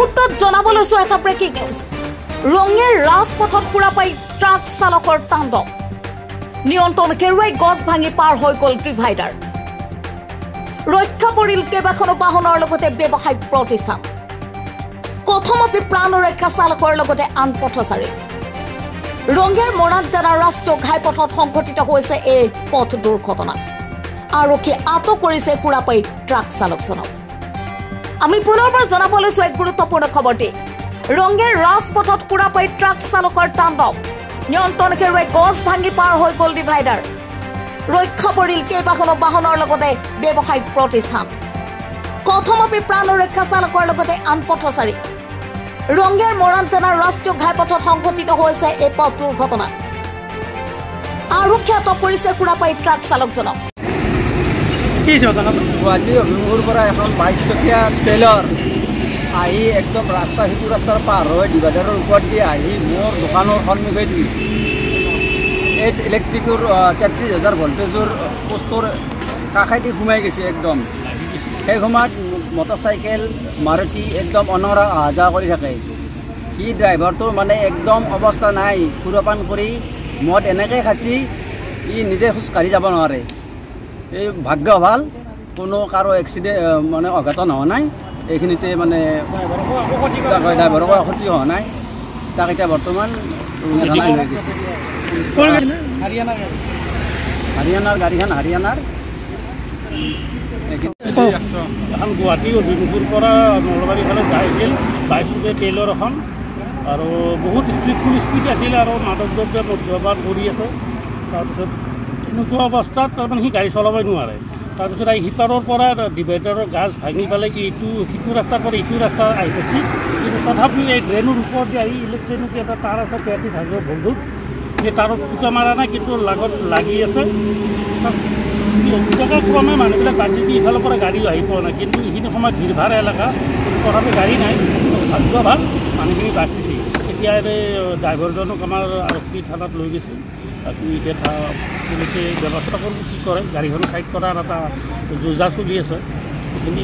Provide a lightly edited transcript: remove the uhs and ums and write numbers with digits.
মুহূৰ্তত জনাবলৈছো এটা breaking news ৰঙিয়াৰ ৰাজপথত খুৰাপাই ট্ৰাক চালকৰ তাণ্ডৱ নিয়ন্ত্ৰণ হেৰুৱাই গছ ভাঙি পাৰ হৈ গ'ল ডিভাইডাৰ ৰক্ষা পৰিল কেইবাখনো বাহনৰ লগতে ব্যৱসায়িক প্ৰতিষ্ঠান কথমপি প্ৰাণ ৰক্ষা চালকৰ লগতে আন পথচাৰী ৰঙিয়াৰ মৰাণজানা ৰাষ্ট্ৰীয় ঘাইপথত সংঘটিত হৈছে এই পথ দুৰ্ঘটনা আৰক্ষীয়ে আটক কৰিছে খুৰাপাই ট্ৰাক চালকজনক আমি পুনৰবাৰ জনাবলৈছো এক গুৰুত্বপূৰ্ণ খবৰ দি ৰঙিয়াৰ ৰাজপথত খুৰাপাই ট্ৰাক চালকৰ তাণ্ডৱ নিয়ন্ত্ৰণ হেৰুৱাই গছ ভাঙি পাৰ হৈ গ'ল ডিভাইডাৰ ৰক্ষা পৰিল কেইবাখনো বাহনৰ লগতে ব্যৱসায়িক প্ৰতিষ্ঠান কথমপি প্ৰাণ ৰক্ষা চালকৰ লগতে আন পথচাৰী ৰঙিয়াৰ মৰাণজানা ৰাষ্ট্ৰীয় ঘাইপথত সংঘটিত হৈছে এই পথ দুৰ্ঘটনা আৰক্ষীয়ে আটক কৰিছে খুৰাপাই ট্ৰাক চালকজনক গুৱাহাটী অভিমুখৰ পৰা এখন 22 চকীয়া ট্ৰেইলাৰ আহি একদম ৰাস্তা সিটো ৰাস্তাৰ পাৰ হৈ ডিভাইডাৰৰ ওপৰত দি আহি মোৰ দোকানৰ সন্মুখেদি এই ইলেক্ট্ৰিকৰ 33,000 ভল্টেজৰ পোষ্টৰ কাষেদি সোমাই গৈছে একদম সেই সময়ত মটৰচাইকেল মাৰুতি একদম অনৰা অহা যোৱা কৰি থাকে সি ড্ৰাইভাৰটোৰ মানে একদম অৱস্থা নাই সুৰপান কৰি মদ এনেকৈ খাচি ই নিজে খোজকাঢ়ি যাব নোৱাৰে এই ভাগ্য ভাল কোনো কাৰো এক্সিডেণ্ট মানে অঘটন হোৱা নাই এইখিনিতে মানে ড্ৰাইভাৰকো ক্ষতি হোৱা নাই তাক এতিয়া বৰ্তমান জনাই লৈ গৈছে হাৰিয়ানাৰ গাড়ীখন হাৰিয়ানাৰ এখন গুৱাহাটী অভিমুখৰ পৰা নলবাৰীৰ ফালে যাইছিল 22 চকীয়া ট্ৰেইলাৰ এখন আৰু বহুত ফুল স্পীড আছিল আৰু মাদক দ্ৰব্য মদ্যপান কৰি আছে তাৰপিছত এনেকুৱা অৱস্থাত তাৰমানে সি গাড়ী চলাবই নোৱাৰে তাৰপিছত এই সিপাৰৰ পৰা ডিভাইডাৰৰ গাছ ভাঙি পেলাই কি সিটো ৰাস্তাৰ পৰা ইটো ৰাস্তা আহি পাইছিল কিন্তু তথাপিও এই ড্ৰেইনৰ ওপৰত যে আহি ইলেক্ট্ৰিক এটা তাঁৰ আছে 33,000 ভল্টৰ সেই তাঁৰত ফুটা মাৰা নাই কিন্তু লগত লাগি আছে ক্ৰমে মানুহবিলাক বাচি দি ইফালৰ পৰা গাড়ী আহি পোৱা নাই কিন্তু এইখিনি সময়ত ভিৰ ভাৰ এলেকা তথাপি গাড়ী নাই ভাগ্য ভাল মানুহখিনি বাচিছে এতিয়া এই ড্ৰাইভাৰজনক আমাৰ আৰক্ষী থানাত লৈ গৈছে এতিয়া পুলিচে ব্যৱস্থা কৰিব কি কৰে গাড়ীখন চাইড কৰাৰ এটা যোজা চলি আছে সেইখিনি